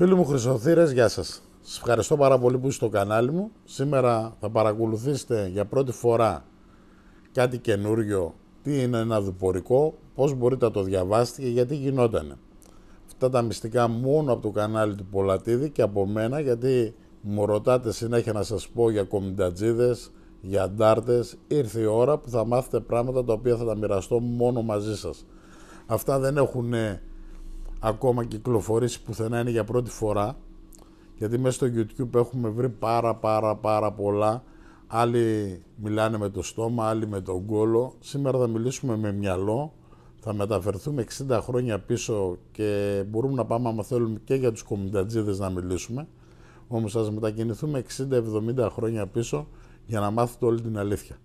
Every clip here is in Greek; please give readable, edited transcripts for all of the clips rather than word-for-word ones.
Φίλοι μου Χρυσοθύρες, γεια σας. Σας ευχαριστώ πάρα πολύ που είστε στο κανάλι μου. Σήμερα θα παρακολουθήσετε για πρώτη φορά κάτι καινούριο, τι είναι ένα διπορικό, πώς μπορείτε να το διαβάσετε και γιατί γινότανε. Αυτά τα μυστικά μόνο από το κανάλι του Πολατίδη και από μένα, γιατί μου ρωτάτε συνέχεια να σας πω για κομιντατζίδες, για αντάρτες. Ήρθε η ώρα που θα μάθετε πράγματα τα οποία θα τα μοιραστώ μόνο μαζί σας. Αυτά δεν έχουν ακόμα κυκλοφορήσει πουθενά, είναι για πρώτη φορά, γιατί μέσα στο YouTube έχουμε βρει πάρα πολλά. Άλλοι μιλάνε με το στόμα, άλλοι με τον κόλο. Σήμερα θα μιλήσουμε με μυαλό, θα μεταφερθούμε 60 χρόνια πίσω και μπορούμε να πάμε, άμα θέλουμε, και για τους κομιντατζίδες να μιλήσουμε. Όμως ας μετακινηθούμε 60-70 χρόνια πίσω για να μάθετε όλη την αλήθεια.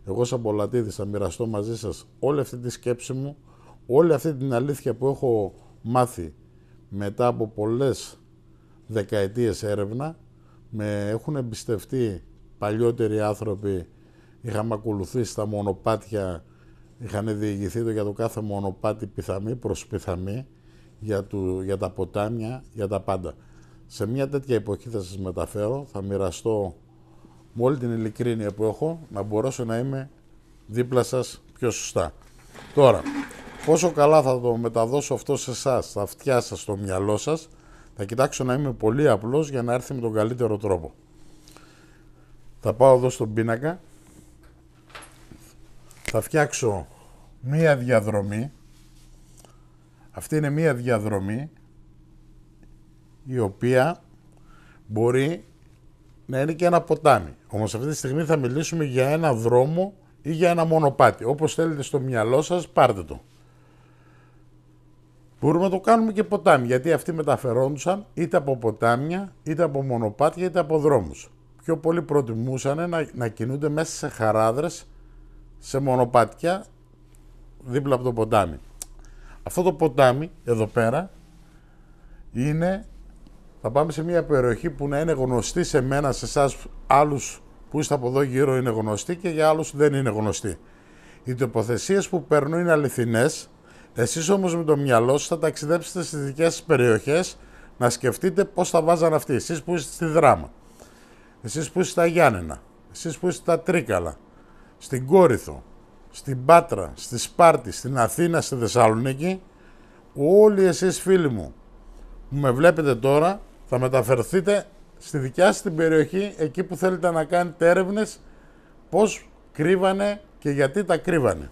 Εγώ σαν Πολατίδης θα μοιραστώ μαζί σας όλη αυτή τη σκέψη μου, όλη αυτή την αλήθεια που έχω μάθει μετά από πολλές δεκαετίες έρευνα. Με έχουν εμπιστευτεί παλιότεροι άνθρωποι, είχαμε ακολουθήσει τα μονοπάτια, είχαν διηγηθεί για το κάθε μονοπάτι πιθαμή προς πιθαμή, για τα ποτάμια, για τα πάντα. Σε μια τέτοια εποχή θα σας μεταφέρω, θα μοιραστώ με όλη την ειλικρίνεια που έχω, να μπορέσω να είμαι δίπλα σας πιο σωστά. Τώρα, πόσο καλά θα το μεταδώσω αυτό σε εσάς, στα αυτιά σας, στο μυαλό σας, θα κοιτάξω να είμαι πολύ απλός για να έρθει με τον καλύτερο τρόπο. Θα πάω εδώ στον πίνακα, θα φτιάξω μία διαδρομή. Αυτή είναι μία διαδρομή η οποία μπορεί να είναι και ένα ποτάμι. Όμως αυτή τη στιγμή θα μιλήσουμε για ένα δρόμο ή για ένα μονοπάτι. Όπως θέλετε στο μυαλό σας, πάρτε το. Μπορούμε να το κάνουμε και ποτάμι, γιατί αυτοί μεταφερόντουσαν είτε από ποτάμια, είτε από μονοπάτια, είτε από δρόμους. Πιο πολύ προτιμούσαν να κινούνται μέσα σε χαράδρες, σε μονοπάτια, δίπλα από το ποτάμι. Αυτό το ποτάμι, εδώ πέρα, θα πάμε σε μια περιοχή που να είναι γνωστή σε μένα, σε εσάς άλλους που είστε από εδώ γύρω είναι γνωστή και για άλλους δεν είναι γνωστή. Οι τοποθεσίες που παίρνω είναι αληθινές. Εσείς όμως με το μυαλό σας θα ταξιδέψετε στις δικές σας περιοχές, να σκεφτείτε πώς θα βάζαν αυτοί. Εσείς που είστε στη Δράμα, εσείς που είστε στα Γιάννενα, εσείς που είστε στα Τρίκαλα, στην Κόρινθο, στην Πάτρα, στη Σπάρτη, στην Αθήνα, στη Θεσσαλονίκη, όλοι εσείς φίλοι μου που με βλέπετε τώρα θα μεταφερθείτε στη δικιά σας την περιοχή, εκεί που θέλετε να κάνετε έρευνες πώς κρύβανε και γιατί τα κρύβανε.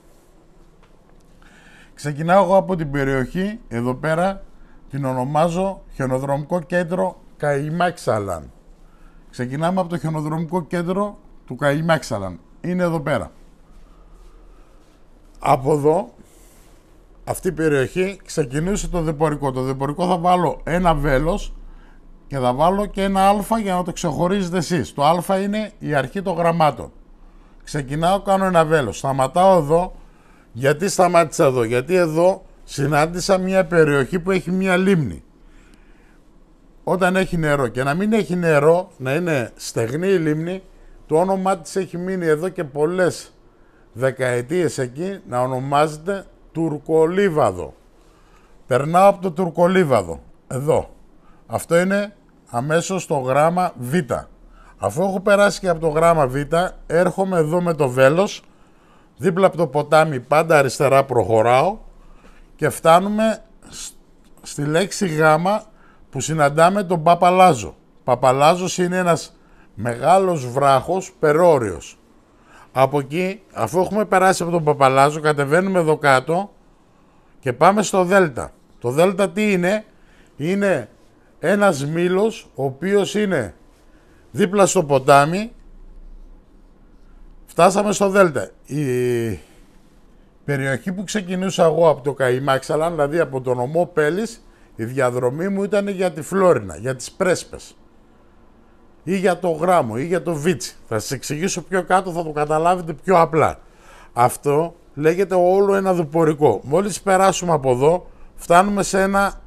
Ξεκινάω εγώ από την περιοχή, εδώ πέρα την ονομάζω Χιονοδρομικό Κέντρο Καϊμάξαλαν. Ξεκινάμε από το χιονοδρομικό κέντρο του Καϊμάξαλαν. Είναι εδώ πέρα. Από εδώ, αυτή η περιοχή ξεκινούσε το διπορικό. Το διπορικό θα βάλω ένα βέλος και θα βάλω και ένα α για να το ξεχωρίζετε εσείς. Το α είναι η αρχή των γραμμάτων. Ξεκινάω, κάνω ένα βέλος. Σταματάω εδώ. Γιατί σταμάτησα εδώ? Γιατί εδώ συνάντησα μια περιοχή που έχει μια λίμνη. Όταν έχει νερό και να μην έχει νερό, να είναι στεγνή η λίμνη, το όνομά της έχει μείνει εδώ και πολλές δεκαετίες εκεί, να ονομάζεται Τουρκολίβαδο. Περνάω από το Τουρκολίβαδο, εδώ. Αυτό είναι αμέσως το γράμμα Β. Αφού έχω περάσει και από το γράμμα Β, έρχομαι εδώ με το βέλος, δίπλα από το ποτάμι, πάντα αριστερά προχωράω και φτάνουμε στη λέξη γάμα που συναντάμε τον Παπαλάζο. Παπαλάζος είναι ένας μεγάλος βράχος περώριος. Από εκεί, αφού έχουμε περάσει από τον Παπαλάζο, κατεβαίνουμε εδώ κάτω και πάμε στο Δέλτα. Το Δέλτα τι είναι? Είναι ένας μήλος ο οποίος είναι δίπλα στο ποτάμι. Φτάσαμε στο Δέλτα. Η περιοχή που ξεκινούσα εγώ από το Καϊμάξαλαν, δηλαδή από τον ομό Πέλης, η διαδρομή μου ήταν για τη Φλόρινα, για τις Πρέσπες ή για το Γράμμο ή για το Βίτσι. Θα σας εξηγήσω πιο κάτω, θα το καταλάβετε πιο απλά. Αυτό λέγεται όλο ένα διπορικό. Μόλις περάσουμε από εδώ, φτάνουμε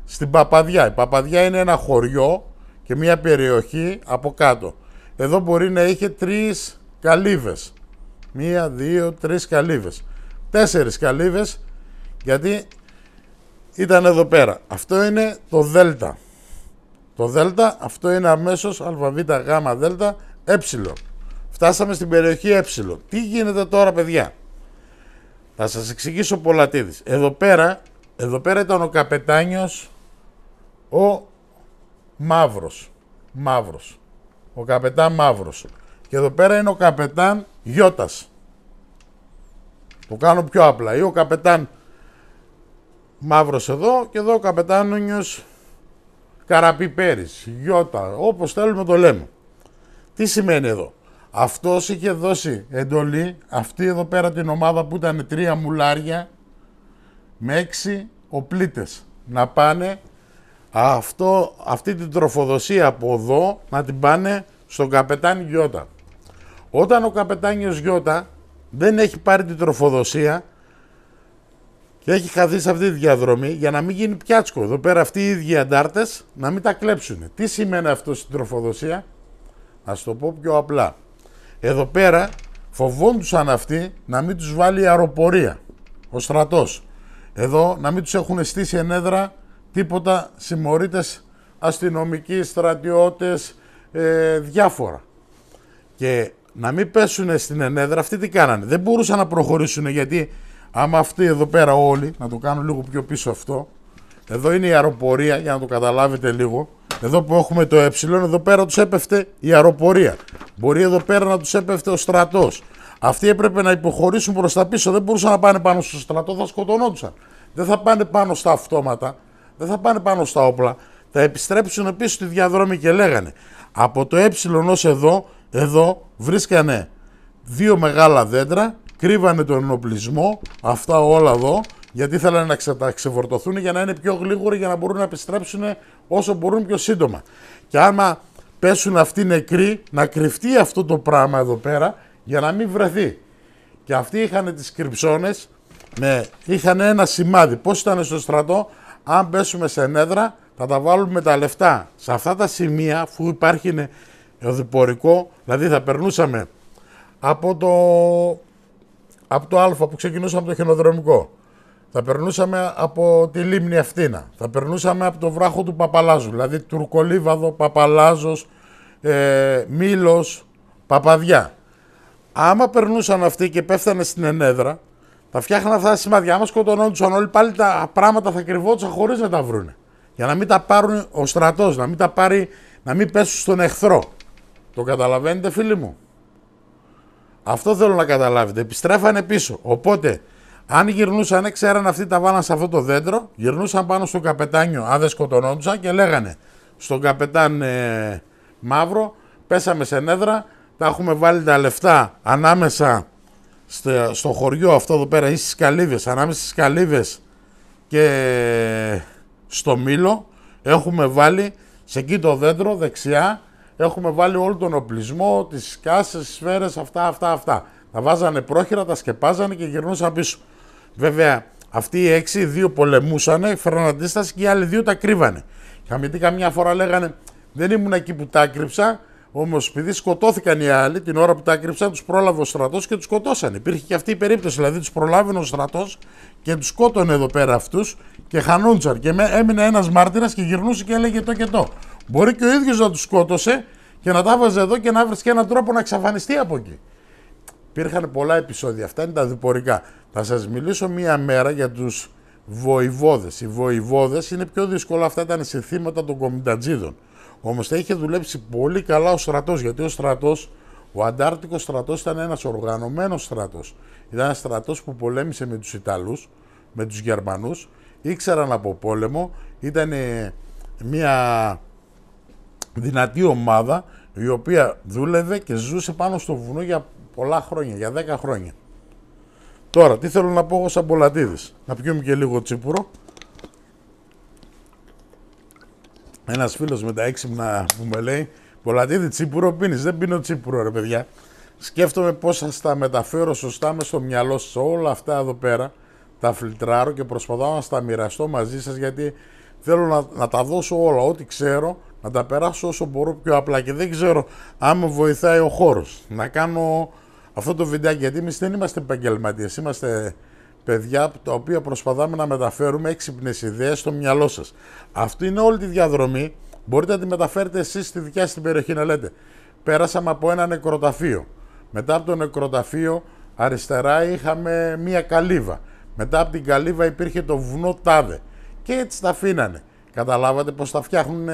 στην Παπαδιά. Η Παπαδιά είναι ένα χωριό και μια περιοχή από κάτω. Εδώ μπορεί να είχε 3 καλύβες. 1, 2, 3 καλύβες. 4 καλύβες, γιατί ήταν εδώ πέρα. Αυτό είναι το Δέλτα. το δέλτα, αυτό είναι αμέσως αβ, γ, δέλτα, ε. Φτάσαμε στην περιοχή ε. Τι γίνεται τώρα, παιδιά? Θα σας εξηγήσω πολλατίδης. Εδώ πέρα ήταν ο καπετάνιος ο Μαύρος. Ο καπετάν Μαύρος. Και εδώ πέρα είναι ο καπετάν Γιώτας. Το κάνω πιο απλά. Ή ο καπετάν Μαύρος εδώ και εδώ ο καπετάνιος Καραπιπέρης, Γιώτα, όπως θέλουμε το λέμε. Τι σημαίνει εδώ? Αυτός είχε δώσει εντολή, αυτή εδώ πέρα την ομάδα που ήταν 3 μουλάρια με 6 οπλίτες, να πάνε αυτή την τροφοδοσία από εδώ να την πάνε στον καπετάνι Γιώτα. Όταν ο καπετάνιος Γιώτα δεν έχει πάρει την τροφοδοσία και έχει χαθεί σε αυτή τη διαδρομή, για να μην γίνει πιάτσκο εδώ πέρα αυτοί οι ίδιοι αντάρτες να μην τα κλέψουν. Τι σημαίνει αυτό στην τροφοδοσία? Να σου το πω πιο απλά. Εδώ πέρα φοβόντουσαν αυτοί να μην τους βάλει αεροπορία ο στρατός. Εδώ να μην τους έχουν στήσει ενέδρα τίποτα συμμορίτες αστυνομικοί, στρατιώτες, διάφορα. Και να μην πέσουν στην ενέδρα, αυτοί τι κάνανε? Δεν μπορούσαν να προχωρήσουν, γιατί άμα αυτοί εδώ πέρα όλοι, να το κάνω λίγο πιο πίσω αυτό, εδώ είναι η αεροπορία, για να το καταλάβετε λίγο. Εδώ που έχουμε το ε, εδώ πέρα τους έπεφτε η αεροπορία. Μπορεί εδώ πέρα να τους έπεφτε ο στρατός. Αυτοί έπρεπε να υποχωρήσουν προς τα πίσω. Δεν μπορούσαν να πάνε πάνω στο στρατό, θα σκοτωνόντουσαν. Δεν θα πάνε πάνω στα αυτόματα, δεν θα πάνε πάνω στα όπλα. Θα επιστρέψουν πίσω στη διαδρομή και λέγανε από το ε ως εδώ βρίσκανε 2 μεγάλα δέντρα, κρύβανε τον ενοπλισμό, αυτά όλα εδώ, γιατί ήθελαν να ξεφορτωθούν για να είναι πιο γλίγοροι, για να μπορούν να επιστρέψουν όσο μπορούν πιο σύντομα. Και άμα πέσουν αυτοί νεκροί, να κρυφτεί αυτό το πράγμα εδώ πέρα για να μην βρεθεί. Και αυτοί είχαν τις κρυψώνες, είχαν ένα σημάδι. Πώς ήταν στο στρατό? Αν πέσουμε σε νέδρα, θα τα βάλουμε τα λεφτά σε αυτά τα σημεία, αφού υπάρχει οδηπορικό, δηλαδή θα περνούσαμε από το Α που ξεκινούσαμε από το χιονοδρομικό. Θα περνούσαμε από τη λίμνη Ευθύνα. Θα περνούσαμε από το βράχο του Παπαλάζου, δηλαδή Τουρκολίβαδο, Παπαλάζος, Μήλος, Παπαδιά. Άμα περνούσαν αυτοί και πέφτανε στην ενέδρα, θα φτιάχναν αυτά τα σημάδια. Άμα σκοτωνόντουσαν όλοι, πάλι τα πράγματα θα κρυβόντουσαν χωρίς να τα βρούνε. Για να μην τα πάρουν ο στρατός, να μην πέσουν στον εχθρό. Το καταλαβαίνετε, φίλοι μου? Αυτό θέλω να καταλάβετε. Επιστρέφανε πίσω. Οπότε, αν γυρνούσαν, ξέραν αυτοί τα βάλαν σε αυτό το δέντρο, γυρνούσαν πάνω στο καπετάνιο, αν δεν σκοτωνόντουσαν, και λέγανε στον καπετάν Μαύρο, πέσαμε σε νέδρα, τα έχουμε βάλει τα λεφτά ανάμεσα στο χωριό αυτό εδώ πέρα ή στις Καλύβες, ανάμεσα στις Καλύβες και στο Μήλο, έχουμε βάλει σε εκεί το δέντρο δεξιά, έχουμε βάλει όλο τον οπλισμό, τις κάσες, τις σφαίρες, αυτά. Τα βάζανε πρόχειρα, τα σκεπάζανε και γυρνούσαν πίσω. Βέβαια, αυτοί οι 6, 2 πολεμούσανε, φέρναν αντίσταση και οι άλλοι 2 τα κρύβανε. Γιατί καμιά φορά λέγανε, δεν ήμουν εκεί που τα κρύψα, όμως επειδή σκοτώθηκαν οι άλλοι, την ώρα που τα κρύψαν, τους πρόλαβε ο στρατός και τους σκοτώσανε. Υπήρχε και αυτή η περίπτωση, δηλαδή τους προλάβαινε ο στρατός και τους σκότωνε εδώ πέρα αυτούς και χανούντσαν. Και έμεινε ένας μάρτυρας και γυρνούσε και έλεγε το και το. Μπορεί και ο ίδιος να τους σκότωσε και να τα βάζε εδώ και να βρει και έναν τρόπο να εξαφανιστεί από εκεί. Υπήρχαν πολλά επεισόδια, αυτά είναι τα διπορικά. Θα σας μιλήσω μία μέρα για τους βοηβόδες. Οι βοηβόδες είναι πιο δύσκολο, αυτά ήταν συνθήματα των κομιτατζίδων. Όμως θα είχε δουλέψει πολύ καλά ο στρατός, γιατί ο στρατός, ο Αντάρτικος στρατός ήταν ένας οργανωμένος στρατός. Ήταν ένας στρατός που πολέμησε με τους Ιταλούς, με τους Γερμανούς, ήξεραν από πόλεμο, ήταν μια δυνατή ομάδα η οποία δούλευε και ζούσε πάνω στο βουνό για πολλά χρόνια, για 10 χρόνια. Τώρα, τι θέλω να πω εγώ σαν Πολατίδης? Να πιούμε και λίγο τσίπουρο. Ένας φίλος με τα έξυπνα που με λέει, Πολατίδη, τσίπουρο πίνεις? Δεν πίνω τσίπουρο, ρε παιδιά. Σκέφτομαι πώς θα τα μεταφέρω σωστά μες στο μυαλό σας όλα αυτά εδώ πέρα. Τα φιλτράρω και προσπαθώ να τα μοιραστώ μαζί σας, γιατί θέλω να τα δώσω όλα, ό,τι ξέρω, να τα περάσω όσο μπορώ πιο απλά. Και δεν ξέρω αν με βοηθάει ο χώρος να κάνω αυτό το βιντεάκι, γιατί εμείς δεν είμαστε επαγγελματίες, είμαστε παιδιά τα οποία προσπαθάμε να μεταφέρουμε έξυπνες ιδέες στο μυαλό σας. Αυτή είναι όλη τη διαδρομή. Μπορείτε να τη μεταφέρετε εσείς στη δικιά σας την περιοχή, να λέτε πέρασαμε από ένα νεκροταφείο. Μετά από το νεκροταφείο αριστερά είχαμε μία καλύβα. Μετά από την καλύβα υπήρχε το βουνό τάδε. Και έτσι τα αφήνανε. Καταλάβατε πώς τα φτιάχνουν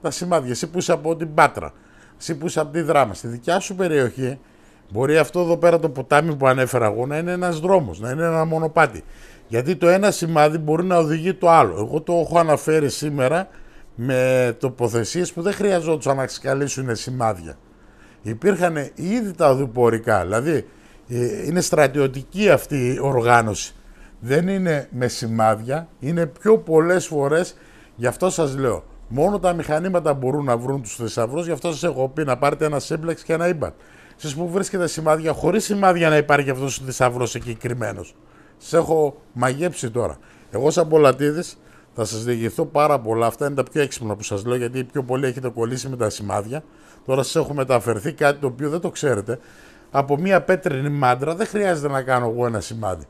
τα σημάδια. Εσύ που είσαι από την Πάτρα, εσύ που είσαι από τη Δράμα, στη δικιά σου περιοχή, μπορεί αυτό εδώ πέρα το ποτάμι που ανέφερα εγώ να είναι ένας δρόμος, να είναι ένα μονοπάτι. Γιατί το ένα σημάδι μπορεί να οδηγεί το άλλο. Εγώ το έχω αναφέρει σήμερα με τοποθεσίες που δεν χρειαζόντουσαν να ξεκαλύσουν σημάδια. Υπήρχαν ήδη τα οδηπορικά, δηλαδή είναι στρατιωτική αυτή η οργάνωση. Δεν είναι με σημάδια, είναι πιο πολλές φορές, γι' αυτό σας λέω. Μόνο τα μηχανήματα μπορούν να βρουν τους θησαυρούς, γι' αυτό σας έχω πει να πάρετε ένα σύμπλεξ και ένα ίμπατ. Εσείς που βρίσκετε σημάδια, χωρίς σημάδια να υπάρχει αυτός ο θησαυρός εκεί κρυμμένος. Σας έχω μαγέψει τώρα. Εγώ σαν Πολατίδης θα σας διηγηθώ πάρα πολλά. Αυτά είναι τα πιο έξυπνα που σας λέω, γιατί πιο πολύ έχετε κολλήσει με τα σημάδια. Τώρα σας έχω μεταφερθεί κάτι το οποίο δεν το ξέρετε. Από μια πέτρινη μάντρα δεν χρειάζεται να κάνω εγώ ένα σημάδι.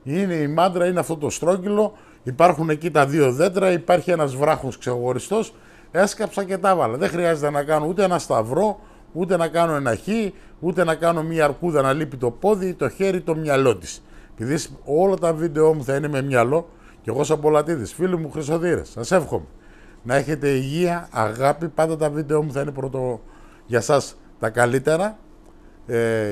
Η μάντρα είναι αυτό το στρόγγυλο, υπάρχουν εκεί τα δύο δέντρα, υπάρχει ένας βράχος ξεχωριστός. Έσκαψα και τα βάλα. Δεν χρειάζεται να κάνω ούτε ένα σταυρό, ούτε να κάνω ένα χ, ούτε να κάνω μια αρκούδα να λείπει το πόδι, το χέρι, το μυαλό της. Επειδή όλα τα βίντεο μου θα είναι με μυαλό, και εγώ σαν Πολατίδης, φίλοι μου Χρυσοδύρες, σας εύχομαι να έχετε υγεία, αγάπη. Πάντα τα βίντεο μου θα είναι για σας τα καλύτερα,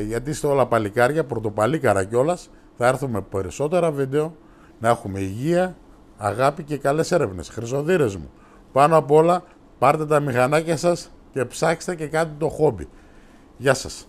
γιατί είστε όλα παλικάρια, πρωτοπαλίκαρα κιόλας. Θα έρθουμε περισσότερα βίντεο, να έχουμε υγεία, αγάπη και καλές έρευνες. Χρυσοδύρες μου, πάνω απ' όλα πάρτε τα μηχανάκια σας και ψάξτε και κάντε το χόμπι. Γεια σας.